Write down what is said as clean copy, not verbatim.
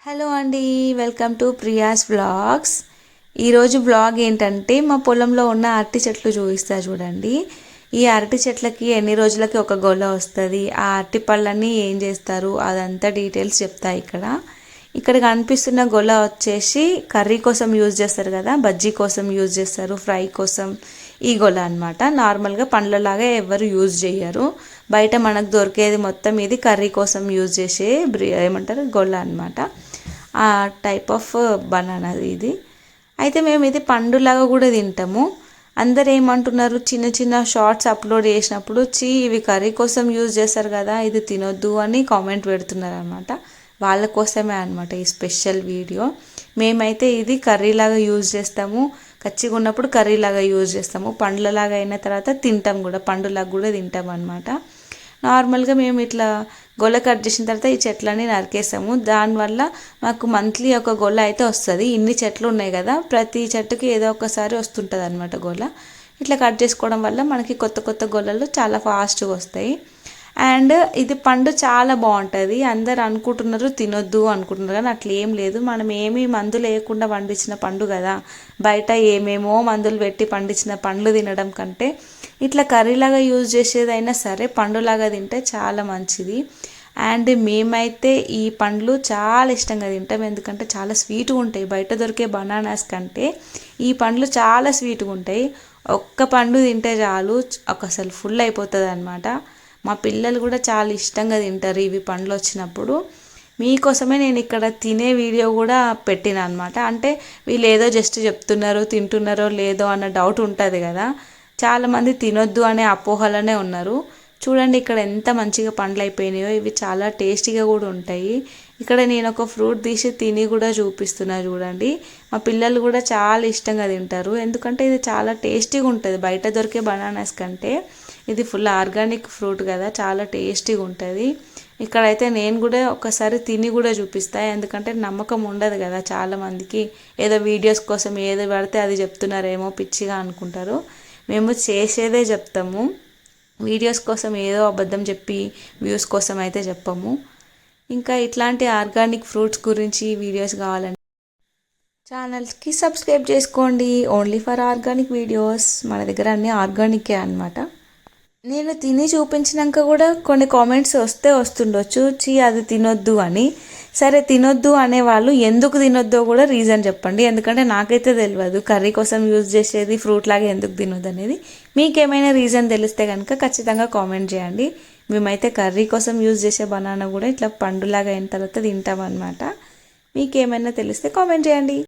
Hello అండి, welcome to Priya's vlogs. ఈరోజు vlog ఏంటంటే మా పొలంలో ఉన్న అరటి చెట్లు చూపిస్తా చూడండి. ఈ అరటి చెట్లకి ఎన్ని రోజులకి ఒక గొల వస్తుంది, ఆ అరటి పళ్ళని ఏం చేస్తారు అదంతా డీటెయిల్స్ చెప్తా. ఇక్కడ కనిపిస్తున్న గొల వచ్చేసి కర్రీ కోసం యూజ్ చేస్తారు కదా, బజ్జీ కోసం యూజ్ చేస్తారు, ఫ్రై కోసం. ఈ గొల అనమాట. నార్మల్గా పండ్లలాగా ఎవరు యూజ్ చేయరు. బయట మనకు దొరికేది మొత్తం ఇది కర్రీ కోసం యూజ్ చేసే ఏమంటారు గొల అనమాట. ఆ టైప్ ఆఫ్ బనానా ఇది. అయితే మేము ఇది పండులాగా కూడా తింటాము. అందరు ఏమంటున్నారు, చిన్న చిన్న షార్ట్స్ అప్లోడ్ చేసినప్పుడు ఇవి కర్రీ కోసం యూజ్ చేస్తారు కదా, ఇది తినొద్దు అని కామెంట్ పెడుతున్నారు అనమాట. వాళ్ళ కోసమే అనమాట ఈ స్పెషల్ వీడియో. మేమైతే ఇది కర్రీలాగా యూజ్ చేస్తాము, కచ్చిగా ఉన్నప్పుడు కర్రీలాగా యూజ్ చేస్తాము, పండ్లలాగా అయిన తర్వాత తింటాం కూడా, పండులాగా కూడా తింటాం అనమాట. నార్మల్గా మేము ఇట్లా గొల్ల కట్ చేసిన తర్వాత ఈ చెట్లన్నీ నరికేస్తాము. దానివల్ల మాకు మంత్లీ ఒక గొల్ల అయితే వస్తుంది. ఇన్ని చెట్లు ఉన్నాయి కదా, ప్రతి చెట్టుకి ఏదో ఒకసారి వస్తుంటుంది అనమాట గొల్ల. ఇట్లా కట్ చేసుకోవడం వల్ల మనకి కొత్త కొత్త గొల్లలు చాలా ఫాస్ట్గా వస్తాయి. అండ్ ఇది పండు చాలా బాగుంటుంది. అందరు అనుకుంటున్నారు తినొద్దు అనుకుంటున్నారు, కానీ అట్లా ఏం లేదు. మనం ఏమీ మందులు వేయకుండా పండించిన పండు కదా, బయట ఏమేమో మందులు పెట్టి పండించిన పండ్లు తినడం కంటే ఇట్లా కర్రీలాగా యూజ్ చేసేదైనా సరే పండులాగా తింటే చాలా మంచిది. అండ్ మేమైతే ఈ పండ్లు చాలా ఇష్టంగా తింటాం, ఎందుకంటే చాలా స్వీట్గా ఉంటాయి. బయట దొరికే బనానాస్ కంటే ఈ పండ్లు చాలా స్వీట్గా ఉంటాయి. ఒక్క పండు తింటే చాలు, అసలు ఫుల్ అయిపోతుంది అనమాట. మా పిల్లలు కూడా చాలా ఇష్టంగా తింటారు ఇవి పండ్లు వచ్చినప్పుడు. మీకోసమే నేను ఇక్కడ తినే వీడియో కూడా పెట్టిన అనమాట. అంటే వీళ్ళు ఏదో జస్ట్ చెప్తున్నారు, తింటున్నారో లేదో అన్న డౌట్ ఉంటుంది కదా. చాలామంది తినొద్దు అనే అపోహలనే ఉన్నారు. చూడండి ఇక్కడ ఎంత మంచిగా పండ్లు అయిపోయినాయో. ఇవి చాలా టేస్టీగా కూడా ఉంటాయి. ఇక్కడ నేను ఒక ఫ్రూట్ తీసి తిని కూడా చూపిస్తున్నా చూడండి. మా పిల్లలు కూడా చాలా ఇష్టంగా తింటారు, ఎందుకంటే ఇది చాలా టేస్టీగా ఉంటుంది. బయట దొరికే బనానాస్ కంటే ఇది ఫుల్ ఆర్గానిక్ ఫ్రూట్ కదా, చాలా టేస్టీగా ఉంటుంది. ఇక్కడైతే నేను కూడా ఒకసారి తిని కూడా చూపిస్తాను, ఎందుకంటే నమ్మకం ఉండదు కదా చాలామందికి. ఏదో వీడియోస్ కోసం ఏదో పడితే అది చెప్తున్నారేమో పిచ్చిగా అనుకుంటారు. మేము చేసేదే చెప్తాము, వీడియోస్ కోసం ఏదో అబద్ధం చెప్పి వ్యూస్ కోసం అయితే చెప్పము. ఇంకా ఇట్లాంటి ఆర్గానిక్ ఫ్రూట్స్ గురించి వీడియోస్ కావాలంటే ఛానల్కి సబ్స్క్రైబ్ చేసుకోండి. Only for organic videos. మన దగ్గర అన్నీ ఆర్గానికే అనమాట. నేను తిని చూపించినాక కూడా కొన్ని కామెంట్స్ వస్తుండొచ్చు, అది తినొద్దు అని. సరే, తినొద్దు అనేవాళ్ళు ఎందుకు తినొద్దో కూడా రీజన్ చెప్పండి, ఎందుకంటే నాకైతే తెలియదు కర్రీ కోసం యూజ్ చేసేది ఫ్రూట్ లాగా ఎందుకు తినొద్దు అనేది. మీకేమైనా రీజన్ తెలిస్తే కనుక ఖచ్చితంగా కామెంట్ చేయండి. మేమైతే కర్రీ కోసం యూజ్ చేసే బనానా కూడా ఇట్లా పండులాగా అయిన తర్వాత తింటాం అనమాట. మీకేమైనా తెలిస్తే కామెంట్ చేయండి.